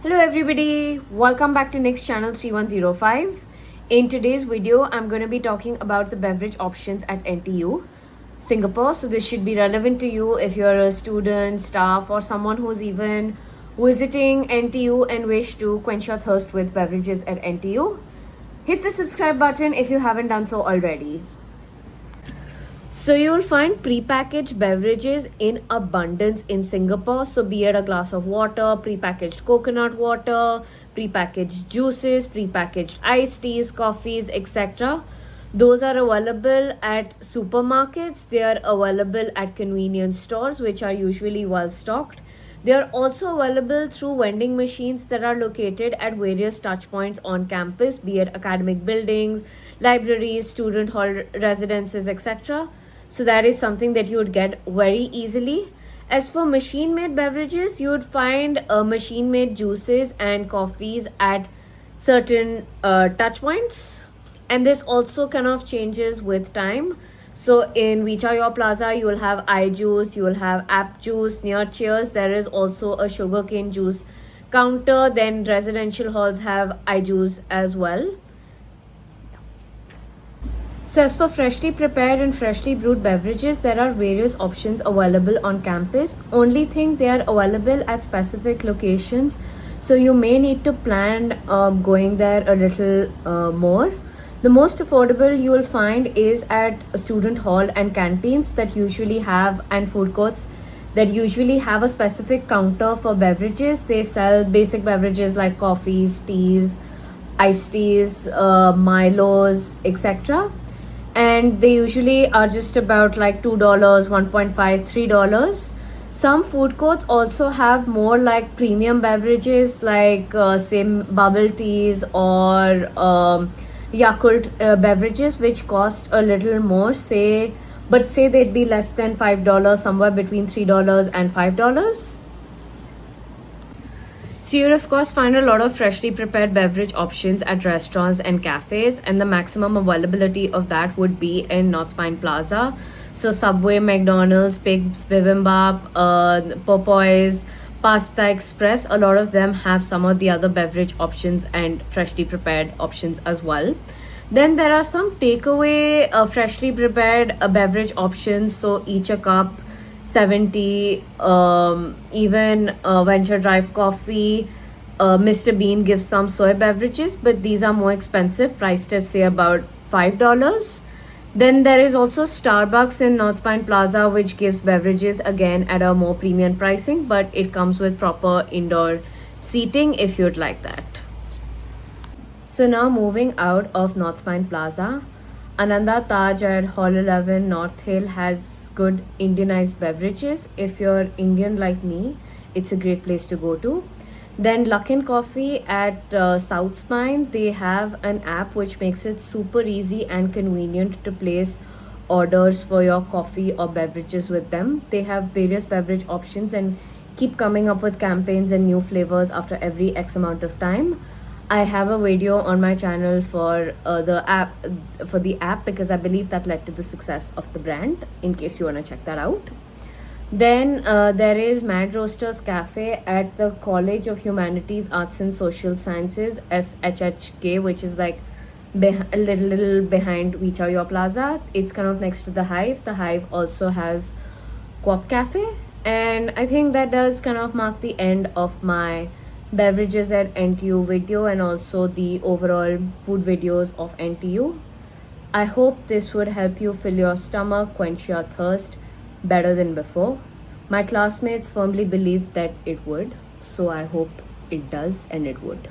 Hello everybody, welcome back to Next Channel 3105. In today's video, I'm going to be talking about the beverage options at NTU, Singapore. So this should be relevant to you if you're a student, staff, or someone who's even visiting NTU and wish to quench your thirst with beverages at NTU. Hit the subscribe button if you haven't done so already. So you'll find pre-packaged beverages in abundance in Singapore. So be it a glass of water, pre-packaged coconut water, pre-packaged juices, pre-packaged iced teas, coffees, etc. Those are available at supermarkets. They are available at convenience stores, which are usually well stocked. They are also available through vending machines that are located at various touchpoints on campus, be it academic buildings, libraries, student hall residences, etc. So that is something that you would get very easily. As for machine-made beverages, you would find machine-made juices and coffees at certain touch points. And this also kind of changes with time. So in Vichayo Plaza, you will have iJuice, you will have App Juice. Near Cheers, there is also a sugarcane juice counter. Then residential halls have iJuice as well. So as for freshly prepared and freshly brewed beverages, there are various options available on campus. Only thing, they are available at specific locations. So you may need to plan going there a little more. The most affordable you will find is at a student hall and canteens that usually have, and food courts that usually have a specific counter for beverages. They sell basic beverages like coffees, teas, iced teas, Milos, etc. And they usually are just about like $2, $1.5, $3. Some food courts also have more like premium beverages like say bubble teas or Yakult beverages, which cost a little more, say they'd be less than $5, somewhere between $3 and $5. So you'll of course find a lot of freshly prepared beverage options at restaurants and cafes, and the maximum availability of that would be in North Spine Plaza. So Subway, McDonald's, Pig's Bibimbap, Popeyes, Pasta Express, a lot of them have some of the other beverage options and freshly prepared options as well. Then there are some takeaway freshly prepared beverage options. So each a cup, 70, even Venture Drive Coffee, Mr. Bean gives some soy beverages, but these are more expensive, priced at say about $5. Then there is also Starbucks in North Pine Plaza, which gives beverages again at a more premium pricing, but it comes with proper indoor seating if you'd like that. So now moving out of North Pine Plaza, Ananda Taj at Hall 11 North Hill has good Indianized beverages. If you're Indian like me, it's a great place to go to. Then Luckin Coffee at South Spine, they have an app which makes it super easy and convenient to place orders for your coffee or beverages with them. They have various beverage options and keep coming up with campaigns and new flavors after every X amount of time. I have a video on my channel for the app because I believe that led to the success of the brand, in case you want to check that out. Then there is Mad Roasters Cafe at the College of Humanities, Arts and Social Sciences, SHHK, which is like a little behind Vichayo Plaza. It's kind of next to the Hive. The Hive also has Co-op Cafe, and I think that does kind of mark the end of my beverages at NTU video and also the overall food videos of NTU. I hope this would help you fill your stomach, quench your thirst better than before. My classmates firmly believed that it would, so I hope it does and it would.